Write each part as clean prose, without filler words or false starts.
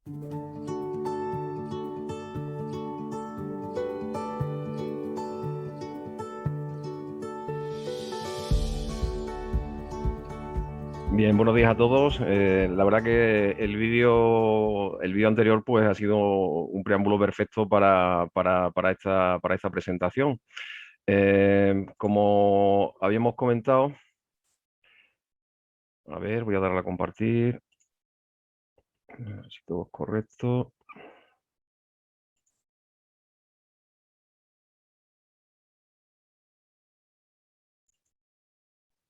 Bien, buenos días a todos. La verdad que el vídeo anterior pues, ha sido un preámbulo perfecto para esta presentación. Como habíamos comentado, a ver, voy a darle a compartir, a ver si todo es correcto.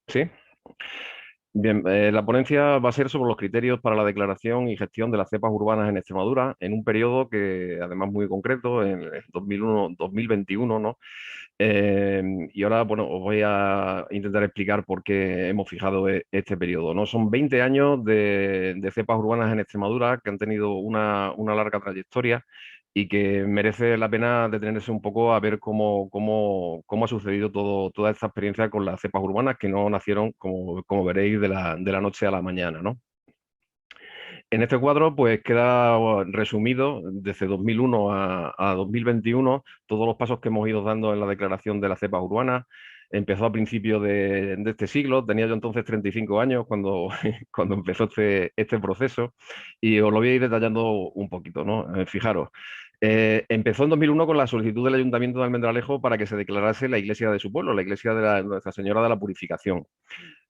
¿Sí? Bien, la ponencia va a ser sobre los criterios para la declaración y gestión de las cepas urbanas en Extremadura en un periodo que, además, muy concreto, en el 2001-2021, ¿no? Y ahora, bueno, os voy a intentar explicar por qué hemos fijado este periodo, ¿no? Son 20 años de cepas urbanas en Extremadura que han tenido una larga trayectoria y que merece la pena detenerse un poco a ver cómo ha sucedido toda esta experiencia con las cepas urbanas que no nacieron, como veréis, de la noche a la mañana, ¿no? En este cuadro, pues queda resumido desde 2001 a 2021 todos los pasos que hemos ido dando en la declaración de las cepas urbanas. Empezó a principios de este siglo, tenía yo entonces 35 años cuando, cuando empezó este proceso, y os lo voy a ir detallando un poquito, ¿no? Fijaros, empezó en 2001 con la solicitud del Ayuntamiento de Almendralejo para que se declarase la iglesia de su pueblo, la iglesia de Nuestra Señora de la Purificación.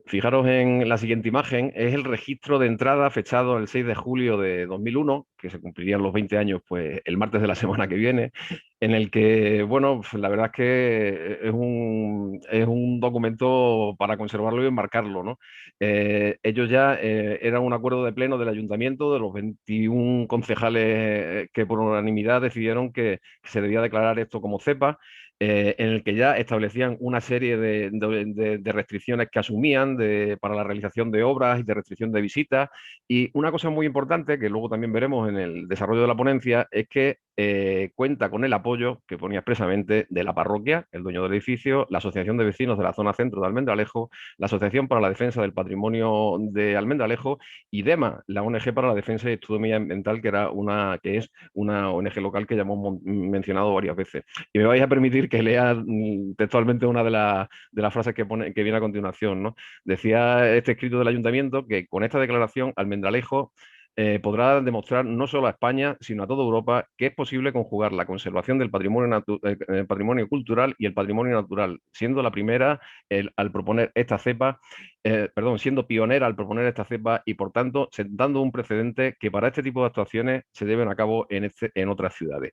Fijaros en la siguiente imagen, es el registro de entrada fechado el 6 de julio de 2001, que se cumplirían los 20 años pues, el martes de la semana que viene, en el que, bueno, pues, la verdad es que es un documento para conservarlo y enmarcarlo, ¿no? Ellos ya era un acuerdo de pleno del ayuntamiento, de los 21 concejales que por unanimidad decidieron que se debía declarar esto como cepa, en el que ya establecían una serie de restricciones que asumían para la realización de obras y de restricción de visitas. Y una cosa muy importante, que luego también veremos en el desarrollo de la ponencia, es que cuenta con el apoyo, que ponía expresamente, de la parroquia, el dueño del edificio, la Asociación de Vecinos de la Zona Centro de Almendralejo, la Asociación para la Defensa del Patrimonio de Almendralejo y DEMA, la ONG para la Defensa y Estudio Ambiental, que es una ONG local que ya hemos mencionado varias veces. Y me vais a permitir que lea textualmente una de las frases que viene a continuación, ¿no? Decía este escrito del ayuntamiento que con esta declaración Almendralejo podrá demostrar no solo a España, sino a toda Europa que es posible conjugar la conservación del patrimonio cultural y el patrimonio natural, siendo la primera al proponer esta cepa, perdón, siendo pionera al proponer esta cepa y, por tanto, sentando un precedente que para este tipo de actuaciones se lleven a cabo en otras ciudades.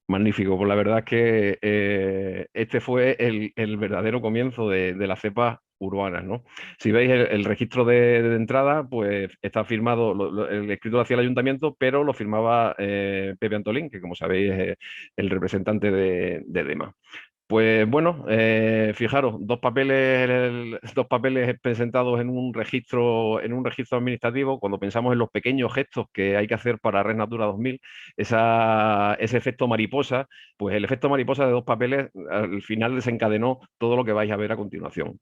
Magnífico, pues la verdad es que este fue el verdadero comienzo de las cepas urbanas, ¿no? Si veis el registro de entrada, pues está firmado, el escrito lo hacía el ayuntamiento, pero lo firmaba Pepe Antolín, que como sabéis es el representante de DEMA. Pues bueno, fijaros, dos papeles presentados en un registro administrativo. Cuando pensamos en los pequeños gestos que hay que hacer para Red Natura 2000, ese efecto mariposa, pues el efecto mariposa de dos papeles al final desencadenó todo lo que vais a ver a continuación.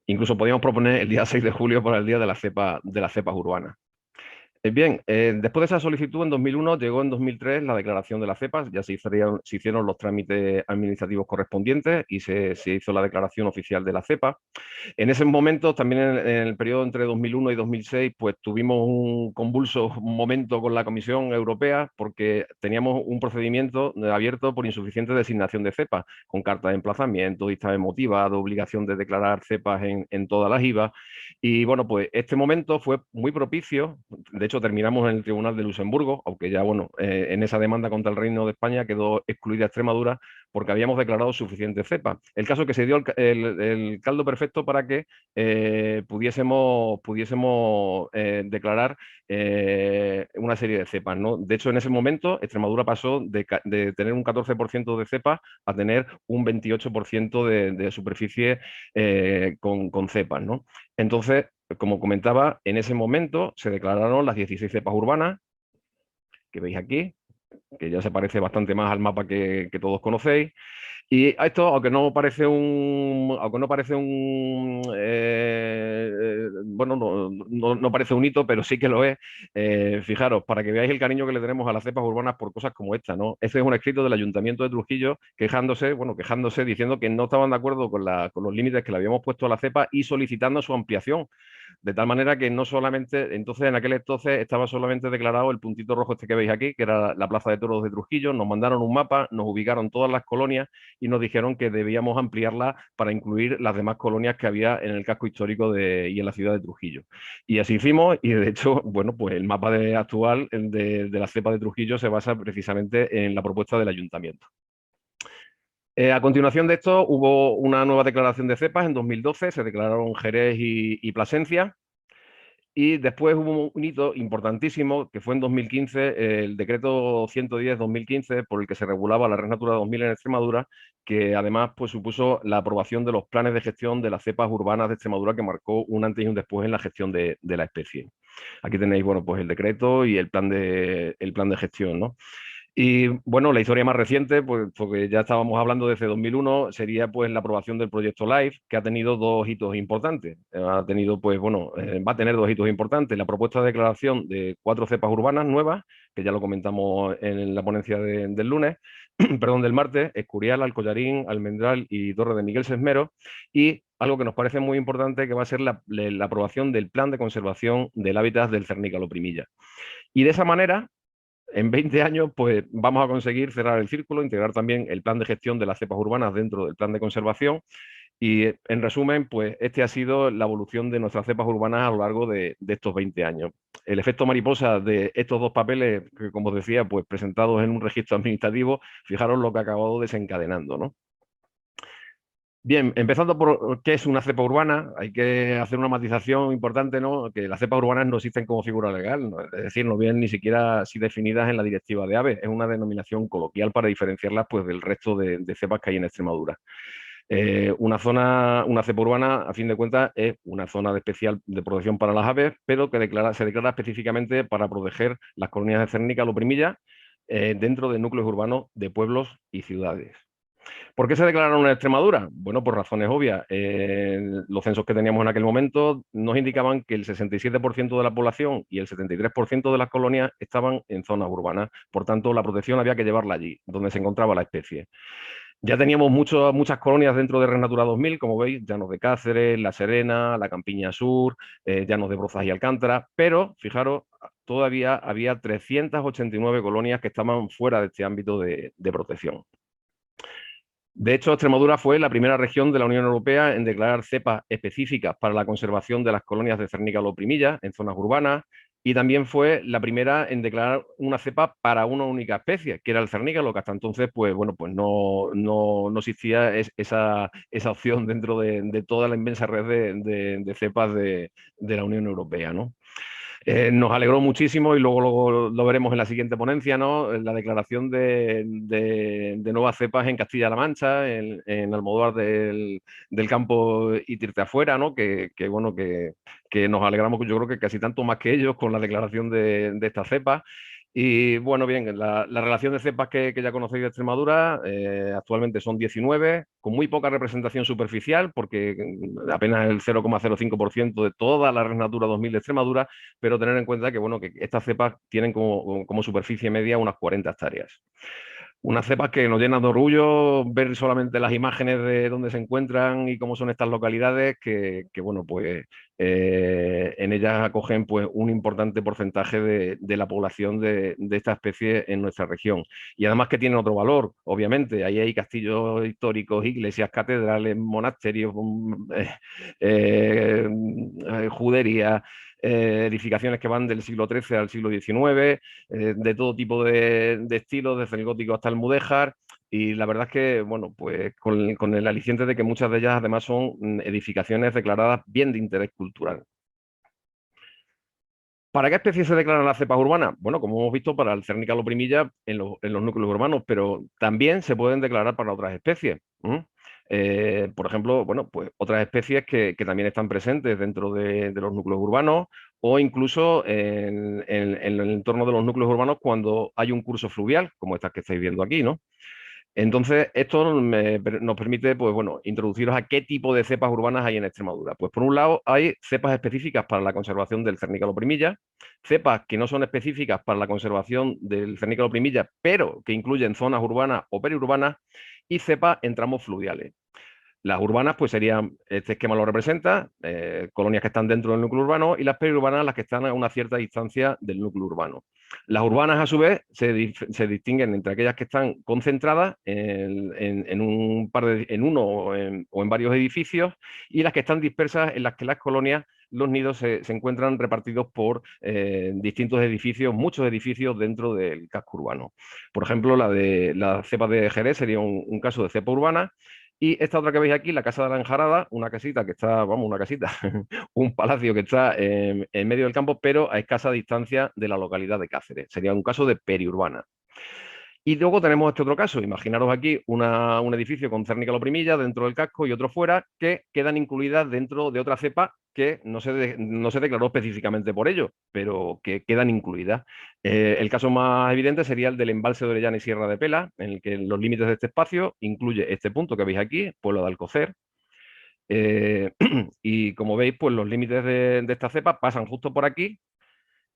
Incluso podíamos proponer el día 6 de julio para el día de las cepas urbanas. Bien, después de esa solicitud en 2001, llegó en 2003 la declaración de las cepas, ya se hicieron los trámites administrativos correspondientes y se hizo la declaración oficial de la cepa. En ese momento, también en el periodo entre 2001 y 2006, pues tuvimos un convulso momento con la Comisión Europea porque teníamos un procedimiento abierto por insuficiente designación de cepas, con carta de emplazamiento, dictamen motivado, obligación de declarar cepas en todas las IVA. Y bueno, pues este momento fue muy propicio. De hecho, terminamos en el Tribunal de Luxemburgo, aunque ya, bueno, en esa demanda contra el Reino de España quedó excluida Extremadura porque habíamos declarado suficiente cepa. El caso es que se dio el caldo perfecto para que pudiésemos declarar una serie de cepas, ¿no? De hecho, en ese momento, Extremadura pasó de tener un 14% de cepas a tener un 28% de superficie con cepas, ¿no? Entonces, como comentaba, en ese momento se declararon las 16 cepas urbanas, que veis aquí, que ya se parece bastante más al mapa que todos conocéis. Y a esto, bueno, no parece un hito, pero sí que lo es. Fijaros, para que veáis el cariño que le tenemos a las cepas urbanas por cosas como esta, ¿no? Este es un escrito del Ayuntamiento de Trujillo quejándose, diciendo que no estaban de acuerdo con los límites que le habíamos puesto a la cepa y solicitando su ampliación. De tal manera que no solamente, entonces en aquel entonces estaba solamente declarado el puntito rojo este que veis aquí, que era la Plaza de Toros de Trujillo. Nos mandaron un mapa, nos ubicaron todas las colonias y nos dijeron que debíamos ampliarla para incluir las demás colonias que había en el casco histórico y en la ciudad de Trujillo. Y así hicimos, y de hecho, bueno, pues el mapa actual de la cepa de Trujillo se basa precisamente en la propuesta del ayuntamiento. A continuación de esto hubo una nueva declaración de cepas en 2012, se declararon Jerez y Plasencia. Y después hubo un hito importantísimo, que fue en 2015, el decreto 110-2015, por el que se regulaba la Red Natura 2000 en Extremadura, que además pues, supuso la aprobación de los planes de gestión de las cepas urbanas de Extremadura, que marcó un antes y un después en la gestión de la especie. Aquí tenéis, bueno, pues el decreto y el plan de gestión, ¿no? Y bueno, la historia más reciente, pues porque ya estábamos hablando desde 2001, sería pues la aprobación del proyecto LIFE, que ha tenido dos hitos importantes. Ha tenido, pues bueno, va a tener dos hitos importantes. La propuesta de declaración de 4 cepas urbanas nuevas, que ya lo comentamos en la ponencia del lunes, perdón, del martes, Escurial, Alcollarín, Almendral y Torre de Miguel Sesmero, y algo que nos parece muy importante, que va a ser la aprobación del plan de conservación del hábitat del cernícalo primilla. Y de esa manera, en 20 años, pues vamos a conseguir cerrar el círculo, integrar también el plan de gestión de las cepas urbanas dentro del plan de conservación. Y en resumen, pues este ha sido la evolución de nuestras cepas urbanas a lo largo de estos 20 años. El efecto mariposa de estos dos papeles, que como os decía, pues presentados en un registro administrativo, fijaros lo que ha acabado desencadenando, ¿no? Bien, empezando por qué es una cepa urbana, hay que hacer una matización importante, ¿no? Que las cepas urbanas no existen como figura legal, ¿no? Es decir, no vienen ni siquiera así definidas en la directiva de aves, es una denominación coloquial para diferenciarlas pues, del resto de cepas que hay en Extremadura. Una cepa urbana, a fin de cuentas, es una zona de especial de protección para las aves, pero que se declara específicamente para proteger las colonias de cérnica o primilla dentro de núcleos urbanos de pueblos y ciudades. ¿Por qué se declararon en Extremadura? Bueno, por razones obvias. Los censos que teníamos en aquel momento nos indicaban que el 67% de la población y el 73% de las colonias estaban en zonas urbanas. Por tanto, la protección había que llevarla allí, donde se encontraba la especie. Ya teníamos muchas colonias dentro de Red Natura 2000, como veis, llanos de Cáceres, La Serena, la Campiña Sur, llanos de Brozas y Alcántara, pero fijaros, todavía había 389 colonias que estaban fuera de este ámbito de protección. De hecho, Extremadura fue la primera región de la Unión Europea en declarar cepas específicas para la conservación de las colonias de cernícalo primilla en zonas urbanas y también fue la primera en declarar una cepa para una única especie, que era el cernícalo, que hasta entonces pues, bueno, pues no existía esa opción dentro de toda la inmensa red de cepas de la Unión Europea, ¿no? Nos alegró muchísimo y luego lo veremos en la siguiente ponencia, ¿no? La declaración de nuevas cepas en Castilla-La Mancha, en Almodóvar del Campo y Tirte Afuera, ¿no? Bueno, que nos alegramos, yo creo que casi tanto más que ellos con la declaración de estas cepas. Y bueno, bien, la relación de cepas que ya conocéis de Extremadura actualmente son 19, con muy poca representación superficial, porque apenas el 0,05% de toda la Red Natura 2000 de Extremadura, pero tener en cuenta que, bueno, que estas cepas tienen como superficie media unas 40 hectáreas. Unas cepas que nos llenan de orgullo ver solamente las imágenes de dónde se encuentran y cómo son estas localidades, bueno, pues en ellas acogen pues, un importante porcentaje de la población de esta especie en nuestra región. Y además que tienen otro valor, obviamente. Ahí hay castillos históricos, iglesias, catedrales, monasterios, juderías, edificaciones que van del siglo XIII al siglo XIX, de todo tipo de estilos, desde el gótico hasta el mudéjar. Y la verdad es que, bueno, pues con el aliciente de que muchas de ellas además son edificaciones declaradas bien de interés cultural. ¿Para qué especies se declaran las cepas urbanas? Bueno, como hemos visto, para el cernícalo primilla en los núcleos urbanos, pero también se pueden declarar para otras especies. Por ejemplo, bueno, pues otras especies que también están presentes dentro de los núcleos urbanos o incluso en el entorno de los núcleos urbanos cuando hay un curso fluvial, como estas que estáis viendo aquí, ¿no? Entonces, esto nos permite, pues bueno, introduciros a qué tipo de cepas urbanas hay en Extremadura. Pues por un lado, hay cepas específicas para la conservación del cernícalo primilla, cepas que no son específicas para la conservación del cernícalo primilla, pero que incluyen zonas urbanas o periurbanas, y cepas en tramos fluviales. Las urbanas, pues serían, este esquema lo representa, colonias que están dentro del núcleo urbano, y las periurbanas las que están a una cierta distancia del núcleo urbano. Las urbanas, a su vez, se distinguen entre aquellas que están concentradas en un par en uno o en varios edificios, y las que están dispersas, en las que las colonias, los nidos se encuentran repartidos por distintos edificios, muchos edificios dentro del casco urbano. Por ejemplo, la cepa de Jerez sería un caso de cepa urbana. Y esta otra que veis aquí, la Casa de la Enjarada, una casita que está, vamos, una casita, un palacio que está en medio del campo, pero a escasa distancia de la localidad de Cáceres. Sería un caso de periurbana. Y luego tenemos este otro caso. Imaginaros aquí un edificio con cérnica primilla dentro del casco y otro fuera, que quedan incluidas dentro de otra cepa que no se declaró específicamente por ello, pero que quedan incluidas. El caso más evidente sería el del embalse de Orellana y Sierra de Pela, en el que los límites de este espacio incluye este punto que veis aquí, pueblo de Alcocer. Eh, y como veis, pues los límites de esta cepa pasan justo por aquí,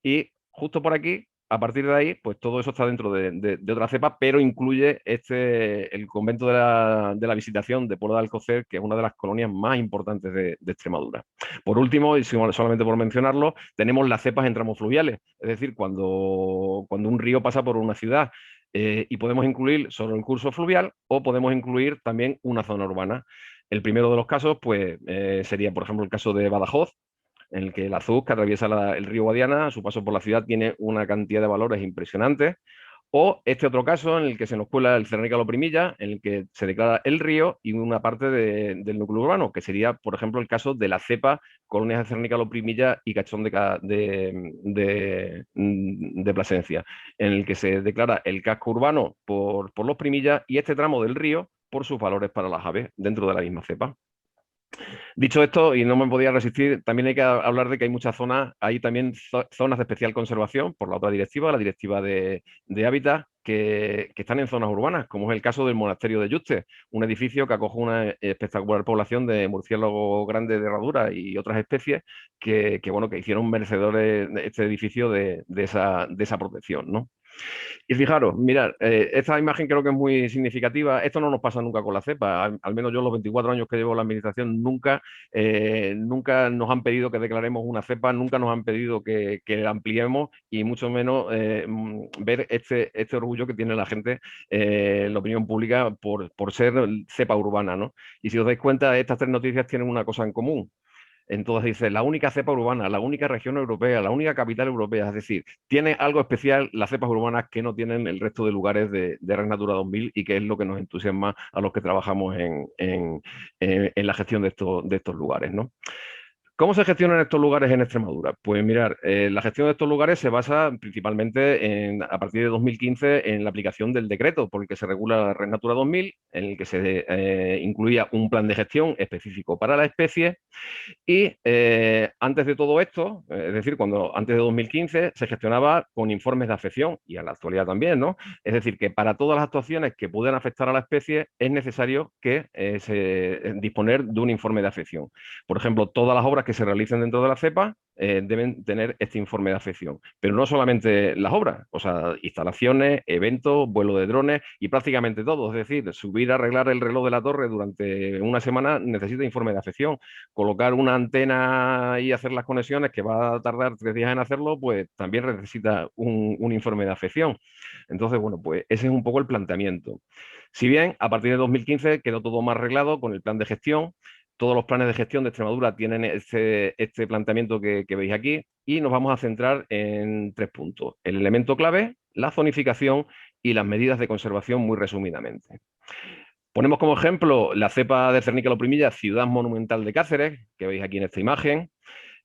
y justo por aquí, a partir de ahí, pues todo eso está dentro de otra cepa, pero incluye el convento de la Visitación de Pueblo de Alcocer, que es una de las colonias más importantes de Extremadura. Por último, y solamente por mencionarlo, tenemos las cepas en tramos fluviales, es decir, cuando un río pasa por una ciudad. Y podemos incluir solo el curso fluvial, o podemos incluir también una zona urbana. El primero de los casos, pues, sería, por ejemplo, el caso de Badajoz, en el que el Azuz, que atraviesa el río Guadiana, a su paso por la ciudad tiene una cantidad de valores impresionantes. O este otro caso en el que se nos cuela el Cernícalo Primilla, en el que se declara el río y una parte del núcleo urbano, que sería, por ejemplo, el caso de la cepa colonias de Cernícalo Primilla y Cachón de Plasencia, en el que se declara el casco urbano por los Primillas y este tramo del río por sus valores para las aves dentro de la misma cepa. Dicho esto, y no me podía resistir, también hay que hablar de que hay muchas zonas, hay también zonas de especial conservación por la otra directiva, la directiva de hábitat, que están en zonas urbanas, como es el caso del monasterio de Yuste, un edificio que acoge una espectacular población de murciélagos grandes de herradura y otras especies bueno, que hicieron merecedores este edificio de esa protección, ¿no? Y fijaros, mirad, esta imagen creo que es muy significativa. Esto no nos pasa nunca con la cepa. Al menos yo, los 24 años que llevo en la administración, nunca nos han pedido que declaremos una cepa, nunca nos han pedido que la ampliemos, y mucho menos ver este orgullo que tiene la gente, la opinión pública, por ser cepa urbana, ¿no? Y si os dais cuenta, estas tres noticias tienen una cosa en común. Entonces dice, la única cepa urbana, la única región europea, la única capital europea. Es decir, tiene algo especial las cepas urbanas que no tienen el resto de lugares de Red Natura 2000, y que es lo que nos entusiasma a los que trabajamos en la gestión de estos lugares, ¿no? ¿Cómo se gestionan estos lugares en Extremadura? Pues mirar, la gestión de estos lugares se basa principalmente a partir de 2015 en la aplicación del decreto por el que se regula la Red Natura 2000, en el que se incluía un plan de gestión específico para la especie. Y antes de todo esto, es decir, antes de 2015 se gestionaba con informes de afección, y a la actualidad también, ¿no? Es decir, que para todas las actuaciones que puedan afectar a la especie es necesario disponer de un informe de afección. Por ejemplo, todas las obras que se realicen dentro de la cepa deben tener este informe de afección. Pero no solamente las obras, o sea, instalaciones, eventos, vuelo de drones y prácticamente todo. Es decir, subir a arreglar el reloj de la torre durante una semana necesita informe de afección. Colocar una antena y hacer las conexiones, que va a tardar 3 días en hacerlo, pues también necesita un informe de afección. Entonces, bueno, pues ese es un poco el planteamiento. Si bien a partir de 2015 quedó todo más arreglado con el plan de gestión, todos los planes de gestión de Extremadura tienen este planteamiento que veis aquí, y nos vamos a centrar en 3 puntos. El elemento clave, la zonificación y las medidas de conservación, muy resumidamente. Ponemos como ejemplo la cepa de Cernícalo primilla, ciudad monumental de Cáceres, que veis aquí en esta imagen.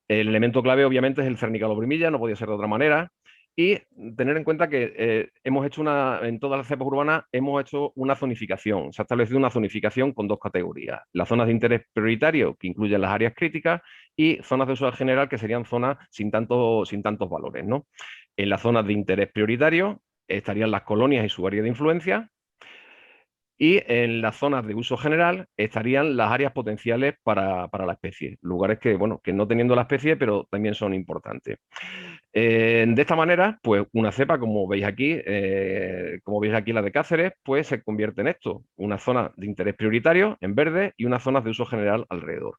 El elemento clave, obviamente, es el Cernícalo primilla, no podía ser de otra manera. Y tener en cuenta que en todas las cepas urbanas hemos hecho una zonificación. Se ha establecido una zonificación con 2 categorías. Las zonas de interés prioritario, que incluyen las áreas críticas, y zonas de uso general, que serían zonas sin tantos valores, ¿no? En las zonas de interés prioritario estarían las colonias y su área de influencia. Y en las zonas de uso general estarían las áreas potenciales para la especie, lugares que, bueno, que no teniendo la especie, pero también son importantes. De esta manera, pues una cepa, como veis aquí la de Cáceres, pues se convierte en esto, una zona de interés prioritario en verde y unas zonas de uso general alrededor.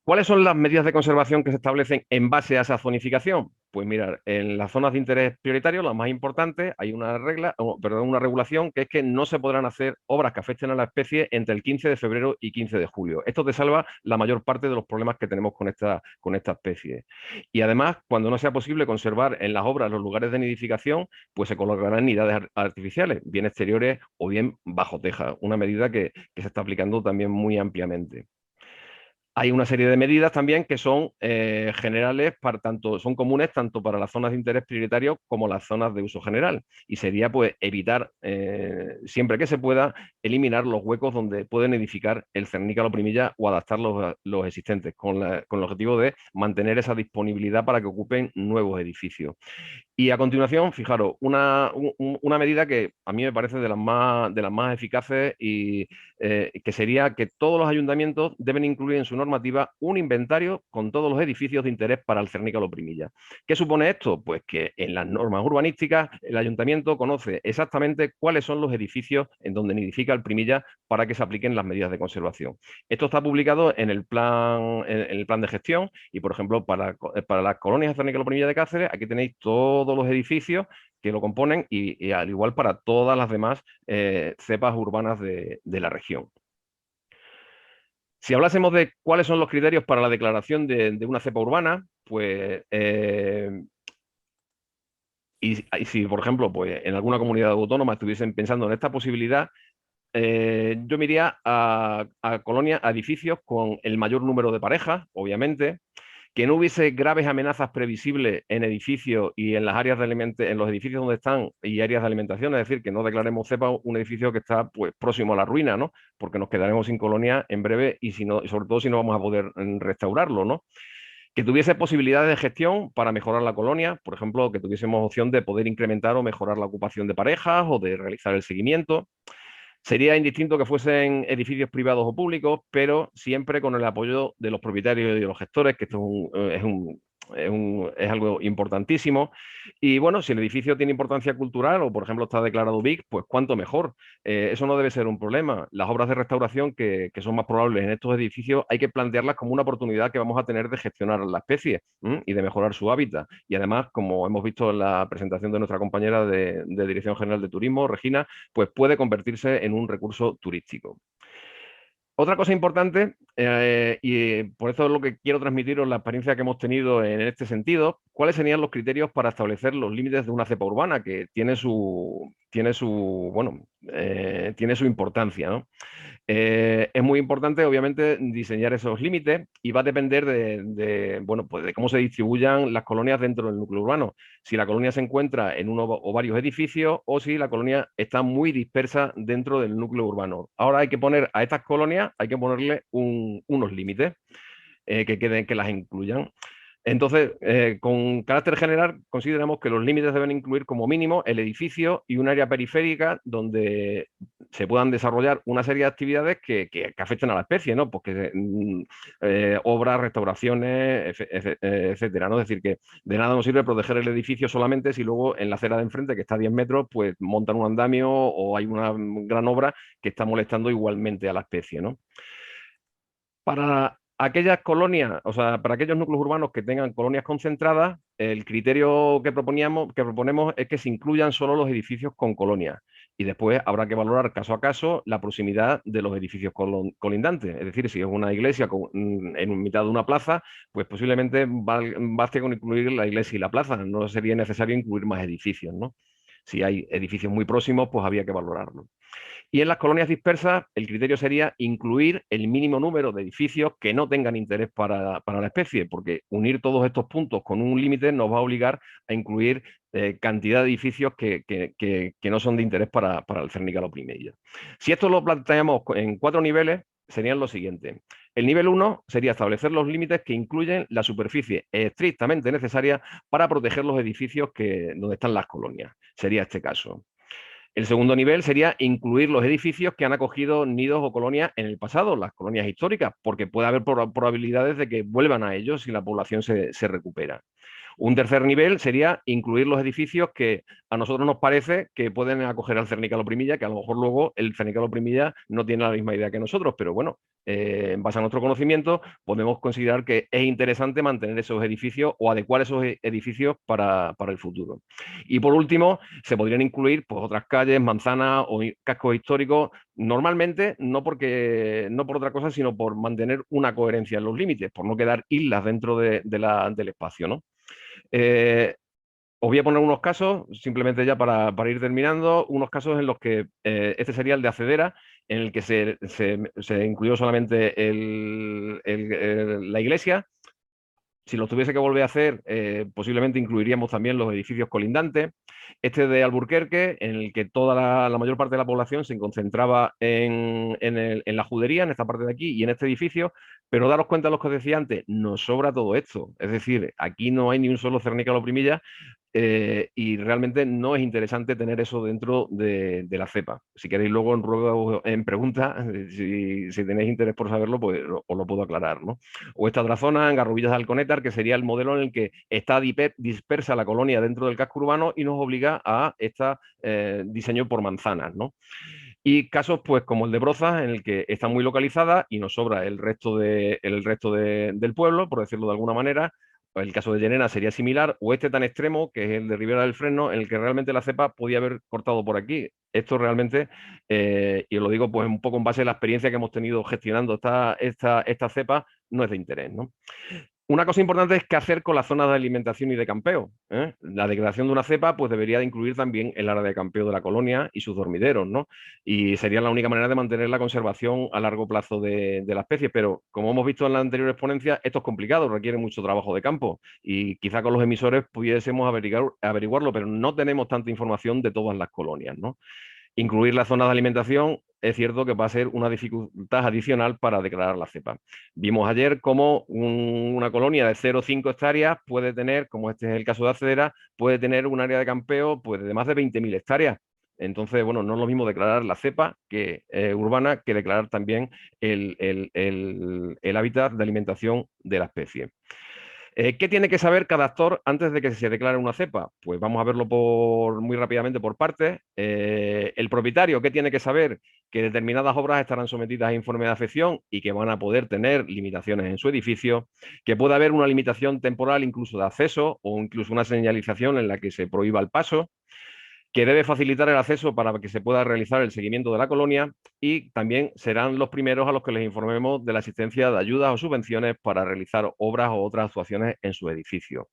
¿Cuáles son las medidas de conservación que se establecen en base a esa zonificación? Pues mirar, en las zonas de interés prioritario, las más importantes, hay una una regulación que es que no se podrán hacer obras que afecten a la especie entre el 15 de febrero y 15 de julio. Esto te salva la mayor parte de los problemas que tenemos con esta especie. Y además, cuando no sea posible conservar en las obras los lugares de nidificación, pues se colocarán nidades artificiales, bien exteriores o bien bajo teja, una medida que se está aplicando también muy ampliamente. Hay una serie de medidas también que son generales son comunes tanto para las zonas de interés prioritario como las zonas de uso general. Y sería pues evitar, siempre que se pueda, eliminar los huecos donde pueden edificar el cernícalo primilla o adaptar los existentes, con el objetivo de mantener esa disponibilidad para que ocupen nuevos edificios. Y a continuación, fijaros, una medida que a mí me parece de las más eficaces y que sería que todos los ayuntamientos deben incluir en su normativa un inventario con todos los edificios de interés para el cernícalo primilla. ¿Qué supone esto? Pues que en las normas urbanísticas el ayuntamiento conoce exactamente cuáles son los edificios en donde nidifica el primilla para que se apliquen las medidas de conservación. Esto está publicado en el plan de gestión y, por ejemplo, para las colonias de cernícalo primilla de Cáceres, aquí tenéis todos los edificios que lo componen y al igual para todas las demás cepas urbanas de la región. Si hablásemos de cuáles son los criterios para la declaración de una cepa urbana, pues y si, por ejemplo, pues en alguna comunidad autónoma estuviesen pensando en esta posibilidad, yo me iría a colonias, a edificios con el mayor número de parejas, obviamente, que no hubiese graves amenazas previsibles en edificios y en las áreas en los edificios donde están y áreas de alimentación, es decir, que no declaremos cepa un edificio que está pues próximo a la ruina, ¿no? Porque nos quedaremos sin colonia en breve y si no, sobre todo si no vamos a poder restaurarlo, ¿no? Que tuviese posibilidades de gestión para mejorar la colonia, por ejemplo, que tuviésemos opción de poder incrementar o mejorar la ocupación de parejas o de realizar el seguimiento. Sería indistinto que fuesen edificios privados o públicos, pero siempre con el apoyo de los propietarios y de los gestores, que esto es algo importantísimo. Y bueno, si el edificio tiene importancia cultural o, por ejemplo, está declarado BIC, pues cuánto mejor. Eso no debe ser un problema. Las obras de restauración que son más probables en estos edificios hay que plantearlas como una oportunidad que vamos a tener de gestionar la especie y de mejorar su hábitat. Y además, como hemos visto en la presentación de nuestra compañera de Dirección General de Turismo, Regina, pues puede convertirse en un recurso turístico. Otra cosa importante, y por eso es lo que quiero transmitiros la experiencia que hemos tenido en este sentido, ¿cuáles serían los criterios para establecer los límites de una cepa urbana? Que tiene su importancia, ¿no? Es muy importante, obviamente, diseñar esos límites y va a depender bueno, pues de cómo se distribuyan las colonias dentro del núcleo urbano. Si la colonia se encuentra en uno o varios edificios o si la colonia está muy dispersa dentro del núcleo urbano. Ahora hay que poner a estas colonias, hay que ponerle unos límites que las incluyan. Entonces, con carácter general, consideramos que los límites deben incluir como mínimo el edificio y un área periférica donde se puedan desarrollar una serie de actividades que afecten a la especie, ¿no? Porque obras, restauraciones, etcétera, ¿no? Es decir, que de nada nos sirve proteger el edificio solamente si luego en la acera de enfrente, que está a 10 metros, pues montan un andamio o hay una gran obra que está molestando igualmente a la especie, ¿no? Para aquellas colonias, o sea, para aquellos núcleos urbanos que tengan colonias concentradas, el criterio que proponemos es que se incluyan solo los edificios con colonias. Y después habrá que valorar caso a caso la proximidad de los edificios colindantes. Es decir, si es una iglesia en mitad de una plaza, pues posiblemente baste con incluir la iglesia y la plaza. No sería necesario incluir más edificios, ¿no? Si hay edificios muy próximos, pues había que valorarlo. Y en las colonias dispersas, el criterio sería incluir el mínimo número de edificios que no tengan interés para la especie, porque unir todos estos puntos con un límite nos va a obligar a incluir cantidad de edificios que no son de interés para el cernícalo primella. Si esto lo planteamos en 4 niveles, serían los siguientes. El nivel 1 sería establecer los límites que incluyen la superficie estrictamente necesaria para proteger los edificios donde están las colonias. Sería este caso. El segundo nivel sería incluir los edificios que han acogido nidos o colonias en el pasado, las colonias históricas, porque puede haber probabilidades de que vuelvan a ellos si la población se recupera. Un tercer nivel sería incluir los edificios que a nosotros nos parece que pueden acoger al Cernícalo Primilla, que a lo mejor luego el Cernícalo Primilla no tiene la misma idea que nosotros, pero bueno, en base a nuestro conocimiento podemos considerar que es interesante mantener esos edificios o adecuar esos edificios para el futuro. Y por último, se podrían incluir pues, otras calles, manzanas o cascos históricos, normalmente no por otra cosa, sino por mantener una coherencia en los límites, por no quedar islas dentro del espacio, ¿no? Eh, Os voy a poner unos casos, simplemente ya para ir terminando, unos casos en los que este sería el de Acedera, en el que se incluyó solamente la iglesia. Si lo tuviese que volver a hacer, posiblemente incluiríamos también los edificios colindantes. Este de Alburquerque, en el que toda la mayor parte de la población se concentraba en la judería, en esta parte de aquí y en este edificio, pero daros cuenta de lo que os decía antes, nos sobra todo esto. Es decir, aquí no hay ni un solo Cernícalo Primilla, y realmente no es interesante tener eso dentro de la cepa. Si queréis luego en preguntas, si tenéis interés por saberlo, pues os lo puedo aclarar, ¿no? O esta otra zona, en Garrubillas de Alconétar, que sería el modelo en el que está dispersa la colonia dentro del casco urbano y nos obliga a este diseño por manzanas, ¿no? Y casos, pues, como el de Brozas, en el que está muy localizada y nos sobra del pueblo, por decirlo de alguna manera. El caso de Llerena sería similar, o este tan extremo, que es el de Ribera del Fresno, en el que realmente la cepa podía haber cortado por aquí. Esto realmente, y os lo digo pues un poco en base a la experiencia que hemos tenido gestionando esta cepa, no es de interés, ¿no? Una cosa importante es qué hacer con las zonas de alimentación y de campeo, ¿eh? La degradación de una cepa pues debería de incluir también el área de campeo de la colonia y sus dormideros, ¿no? Y sería la única manera de mantener la conservación a largo plazo de la especie, pero como hemos visto en la anterior exponencia, esto es complicado, requiere mucho trabajo de campo y quizá con los emisores pudiésemos averiguarlo, pero no tenemos tanta información de todas las colonias, ¿no? Incluir la zona de alimentación es cierto que va a ser una dificultad adicional para declarar la cepa. Vimos ayer cómo una colonia de 0,5 hectáreas puede tener, como este es el caso de Acedera, puede tener un área de campeo pues, de más de 20.000 hectáreas. Entonces, bueno, no es lo mismo declarar la cepa urbana que declarar también el hábitat de alimentación de la especie. ¿Qué tiene que saber cada actor antes de que se declare una cepa? Pues vamos a verlo muy rápidamente por partes. El propietario, ¿qué tiene que saber? Que determinadas obras estarán sometidas a informe de afección y que van a poder tener limitaciones en su edificio, que puede haber una limitación temporal incluso de acceso o incluso una señalización en la que se prohíba el paso, que debe facilitar el acceso para que se pueda realizar el seguimiento de la colonia y también serán los primeros a los que les informemos de la existencia de ayudas o subvenciones para realizar obras o otras actuaciones en su edificio.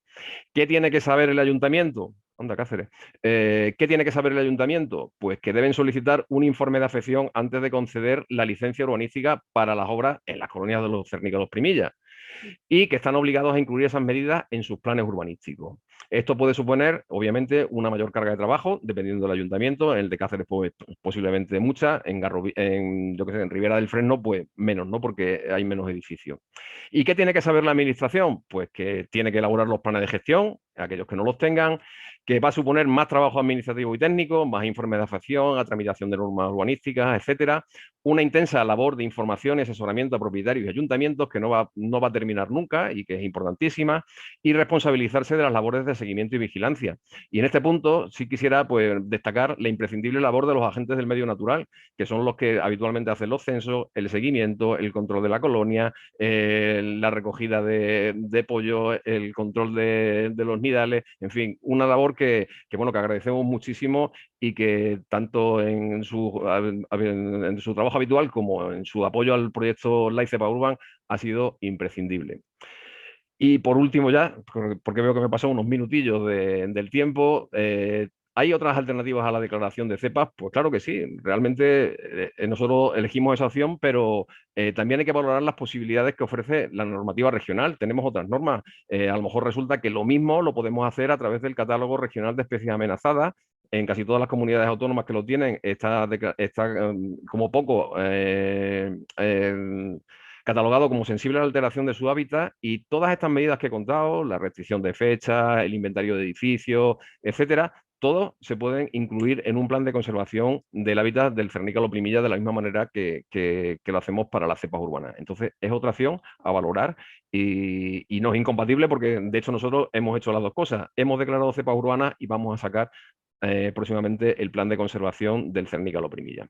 ¿Qué tiene que saber el ayuntamiento? Anda, Cáceres. ¿Qué tiene que saber el ayuntamiento? Pues que deben solicitar un informe de afección antes de conceder la licencia urbanística para las obras en las colonias de los Cernícalos Primillas y que están obligados a incluir esas medidas en sus planes urbanísticos. Esto puede suponer, obviamente, una mayor carga de trabajo, dependiendo del ayuntamiento. En el de Cáceres, pues, posiblemente mucha. En Ribera del Fresno, pues menos, ¿no? Porque hay menos edificios. ¿Y qué tiene que saber la administración? Pues que tiene que elaborar los planes de gestión, aquellos que no los tengan, que va a suponer más trabajo administrativo y técnico, más informes de afección, a tramitación de normas urbanísticas, etcétera. Una intensa labor de información y asesoramiento a propietarios y ayuntamientos que no va a terminar nunca y que es importantísima, y responsabilizarse de las labores de seguimiento y vigilancia. Y en este punto sí quisiera pues, destacar la imprescindible labor de los agentes del medio natural, que son los que habitualmente hacen los censos, el seguimiento, el control de la colonia, la recogida de pollo, el control de los nidales, en fin, una labor bueno, que agradecemos muchísimo y que tanto en su trabajo habitual como en su apoyo al proyecto Life Cepa Urban ha sido imprescindible. Y por último ya, porque veo que me pasan unos minutillos del tiempo, ¿hay otras alternativas a la declaración de cepas? Pues claro que sí, realmente nosotros elegimos esa opción, pero también hay que valorar las posibilidades que ofrece la normativa regional. Tenemos otras normas. A lo mejor resulta que lo mismo lo podemos hacer a través del catálogo regional de especies amenazadas. En casi todas las comunidades autónomas que lo tienen está como poco catalogado como sensible a la alteración de su hábitat, y todas estas medidas que he contado, la restricción de fecha, el inventario de edificios, etcétera, todos se pueden incluir en un plan de conservación del hábitat del cernícalo primilla de la misma manera que lo hacemos para las cepas urbanas. Entonces, es otra acción a valorar y no es incompatible porque, de hecho, nosotros hemos hecho las dos cosas. Hemos declarado cepas urbanas y vamos a sacar próximamente el plan de conservación del cernícalo primilla.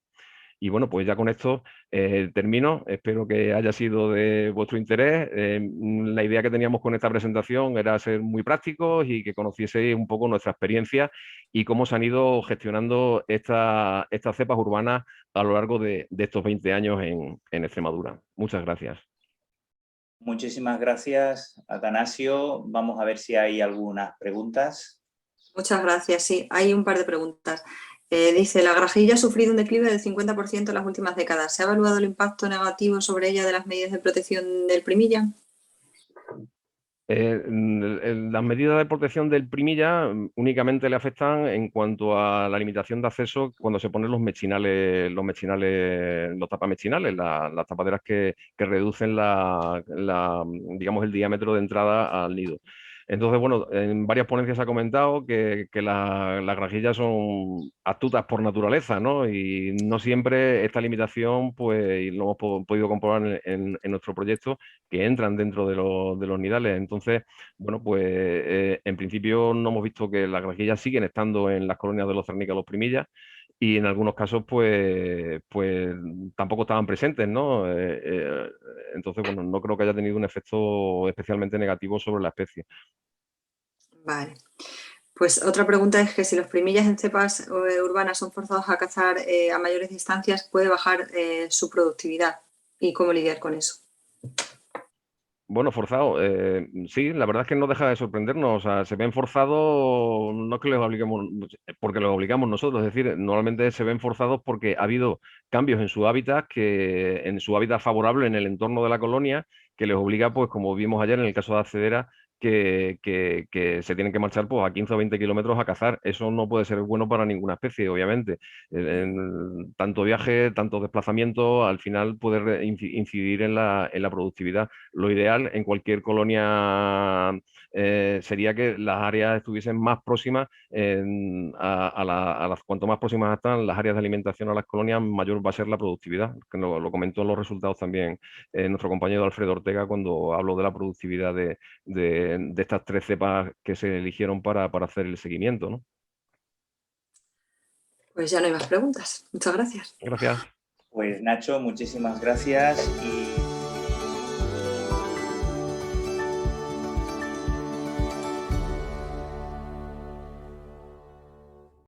Y bueno, pues ya con esto termino. Espero que haya sido de vuestro interés. La idea que teníamos con esta presentación era ser muy prácticos y que conocieseis un poco nuestra experiencia y cómo se han ido gestionando estas cepas urbanas a lo largo de estos 20 años en Extremadura. Muchas gracias. Muchísimas gracias, Atanasio. Vamos a ver si hay algunas preguntas. Muchas gracias. Sí, hay un par de preguntas. Dice, la grajilla ha sufrido un declive del 50% en las últimas décadas. ¿Se ha evaluado el impacto negativo sobre ella de las medidas de protección del primilla? Las medidas de protección del primilla únicamente le afectan en cuanto a la limitación de acceso cuando se ponen los tapamechinales, las tapaderas que reducen digamos, el diámetro de entrada al nido. Entonces, bueno, en varias ponencias se ha comentado que las granjillas son astutas por naturaleza, ¿no? Y no siempre esta limitación, pues, y lo hemos podido comprobar en nuestro proyecto, que entran dentro de los nidales. Entonces, bueno, pues en principio no hemos visto que las granjillas siguen estando en las colonias de los cernícalos primillas y en algunos casos pues tampoco estaban presentes, ¿no? Entonces, bueno, no creo que haya tenido un efecto especialmente negativo sobre la especie. Vale. Pues otra pregunta es que si los primillas en cepas urbanas son forzados a cazar a mayores distancias, ¿puede bajar su productividad? ¿Y cómo lidiar con eso? Bueno, forzado. Sí, la verdad es que no deja de sorprendernos. O sea, se ven forzados, no es que los obliguemos, porque los obligamos nosotros. Es decir, normalmente se ven forzados porque ha habido cambios en su hábitat favorable en el entorno de la colonia, que les obliga, pues, como vimos ayer en el caso de Accedera, que se tienen que marchar pues, a 15 o 20 kilómetros a cazar. Eso no puede ser bueno para ninguna especie, obviamente. Tanto viaje, tanto desplazamiento, al final puede incidir en la productividad. Lo ideal en cualquier colonia sería que las áreas estuviesen más próximas, cuanto más próximas están las áreas de alimentación a las colonias, mayor va a ser la productividad. Que lo comentó en los resultados también nuestro compañero Alfredo Ortega cuando habló de la productividad de estas 3 cepas que se eligieron para hacer el seguimiento, ¿no? Pues ya no hay más preguntas. Muchas gracias. Gracias. Pues Nacho, muchísimas gracias y